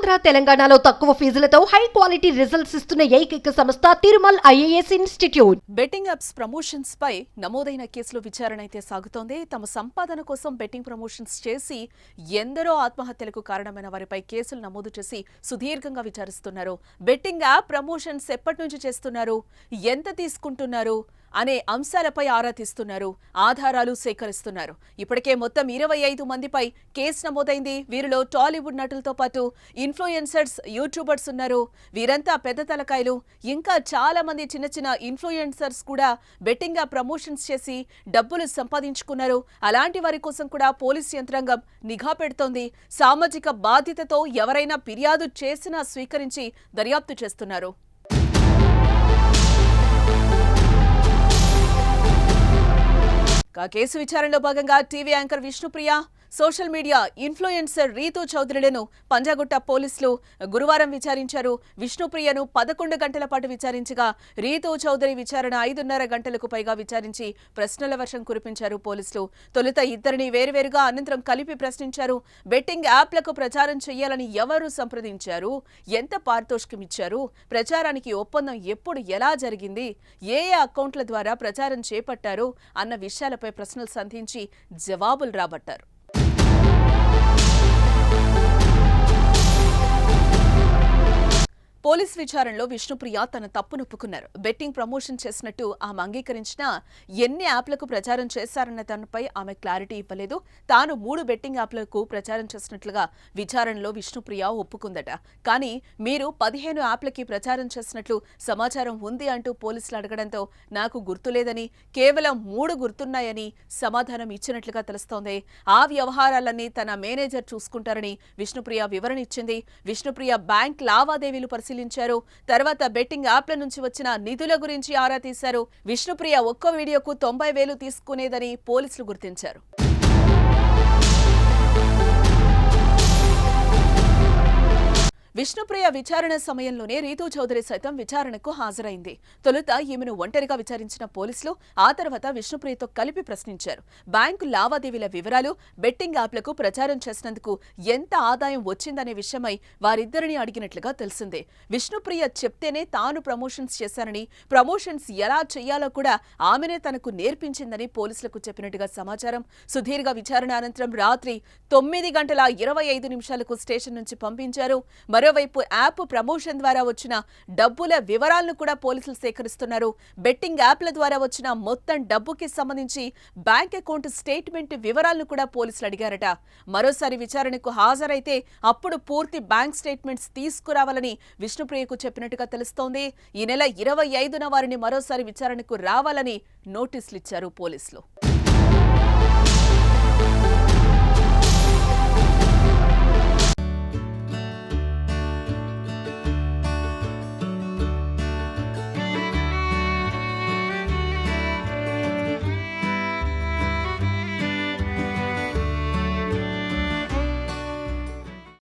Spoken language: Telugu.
ఆంధ్ర తెలంగాణలో తక్కువ ఫీజులతో హై క్వాలిటీ రిజల్ట్స్ ఇస్తున్న ఏకైక సంస్థ Tirumal IAS institute. Betting apps promotions పై నమోదైన కేసులో విచారణ అయితే సాగుతోంది. తమ సంపాదన కోసం బెట్టింగ్ ప్రమోషన్స్ చేసి ఎందరో ఆత్మహత్యలకు కారణమైన వారిపై కేసులు నమోదు చేసి సుదీర్ఘంగా విచారిస్తున్నారు. బెట్టింగ్ యాప్ ప్రమోషన్స్ ఎప్పటి నుంచి చేస్తున్నారు, ఎంత తీసుకుంటున్నారు అనే అంశాలపై ఆరా తీస్తున్నారు, ఆధారాలు సేకరిస్తున్నారు. ఇప్పటికే మొత్తం 25 మందిపై కేసు నమోదైంది. వీరిలో టాలీవుడ్ నటులతో పాటు ఇన్ఫ్లుయెన్సర్స్, యూట్యూబర్స్ ఉన్నారు. వీరంతా పెద్ద తలకాయలు. ఇంకా చాలా మంది చిన్న చిన్న ఇన్ఫ్లుయెన్సర్స్ కూడా బెట్టింగ్ యాప్ ప్రమోషన్స్ చేసి డబ్బులు సంపాదించుకున్నారు. అలాంటి వారి కోసం కూడా పోలీస్ యంత్రాంగం నిఘా పెడుతోంది. సామాజిక బాధ్యతతో ఎవరైనా ఫిర్యాదు చేసినా స్వీకరించి దర్యాప్తు చేస్తున్నారు. కేసు విచారణలో భాగంగా TV anchor Vishnupriya, social media influencer Rithu చౌదరిలను పంజాగుట్ట పోలీసులు గురువారం విచారించారు. విష్ణుప్రియను 11 గంటల పాటు విచారించగా రీతూ చౌదరి విచారణ 5:30 గంటలకు పైగా విచారించి ప్రశ్నల వర్షం కురిపించారు పోలీసులు. తొలుత ఇద్దరిని వేరువేరుగా, అనంతరం కలిపి ప్రశ్నించారు. బెట్టింగ్ యాప్లకు ప్రచారం చేయాలని ఎవరు సంప్రదించారు, ఎంత పారితోషికం ఇచ్చారు, ప్రచారానికి ఒప్పందం ఎప్పుడు, ఎలా జరిగింది, ఏ అకౌంట్ల ద్వారా ప్రచారం చేపట్టారు అన్న విషయాలపై ప్రశ్నలు సంధించి జవాబులు రాబట్టారు. పోలీస్ విచారణలో విష్ణుప్రియ తన తప్పునొప్పుకున్నారు. బెట్టింగ్ ప్రమోషన్ చేసినట్టు ఆమె అంగీకరించినా ఎన్ని యాప్లకు ప్రచారం చేశారన్న దానిపై ఆమె క్లారిటీ ఇవ్వలేదు. తాను 3 బెట్టింగ్ యాప్లకు ప్రచారం చేసినట్లుగా విచారణలో విష్ణుప్రియ ఒప్పుకుందట. కానీ మీరు 15 యాప్లకి ప్రచారం చేసినట్లు సమాచారం ఉంది అంటూ పోలీసులు అడగడంతో నాకు గుర్తులేదని, కేవలం 3 గుర్తున్నాయని సమాధానం ఇచ్చినట్లుగా తెలుస్తోంది. ఆ వ్యవహారాలన్నీ తన మేనేజర్ చూసుకుంటారని విష్ణుప్రియ వివరణ ఇచ్చింది. విష్ణుప్రియ బ్యాంక్ లావాదేవీలు పరిశీలించారు. తర్వాత బెట్టింగ్ యాప్ల నుంచి వచ్చిన నిధుల గురించి ఆరా తీశారు. విష్ణుప్రియ ఒక్కో వీడియోకు 90,000 తీసుకునేదని పోలీసులు గుర్తించారు. విష్ణుప్రియ విచారణ సమయంలోనే రీతూ చౌదరి సైతం విచారణకు హాజరైంది. తొలుత ఈమెను ఒంటరిగా విచారించిన పోలీసులు ఆ తర్వాత విష్ణుప్రియతో కలిపి ప్రశ్నించారు. బ్యాంకు లావాదేవీల వివరాలు, బెట్టింగ్ యాప్లకు ప్రచారం చేసినందుకు ఎంత ఆదాయం వచ్చిందనే విషయమై వారిద్దరిని అడిగినట్లుగా తెలిసిందే. విష్ణుప్రియ చెప్తేనే తాను ప్రమోషన్స్ చేశానని, ప్రమోషన్స్ ఎలా చేయాలో కూడా ఆమెనే తనకు నేర్పించిందని పోలీసులకు చెప్పినట్టుగా సమాచారం. సుదీర్ఘ విచారణ అనంతరం రాత్రి 9:25 స్టేషన్ నుంచి పంపించారు. మరోవైపు యాప్ ప్రమోషన్ ద్వారా వచ్చిన డబ్బుల వివరాలను కూడా పోలీసులు సేకరిస్తున్నారు. బెట్టింగ్ యాప్ల ద్వారా వచ్చిన మొత్తం డబ్బుకి సంబంధించి బ్యాంక్ అకౌంట్ స్టేట్మెంట్ వివరాలను కూడా పోలీసులు అడిగారట. మరోసారి విచారణకు హాజరైతే అప్పుడు పూర్తి బ్యాంక్ స్టేట్మెంట్స్ తీసుకురావాలని విష్ణుప్రియకు చెప్పినట్టుగా తెలుస్తోంది. ఈ నెల 25న వారిని మరోసారి విచారణకు రావాలని నోటీసులు ఇచ్చారు పోలీసులు.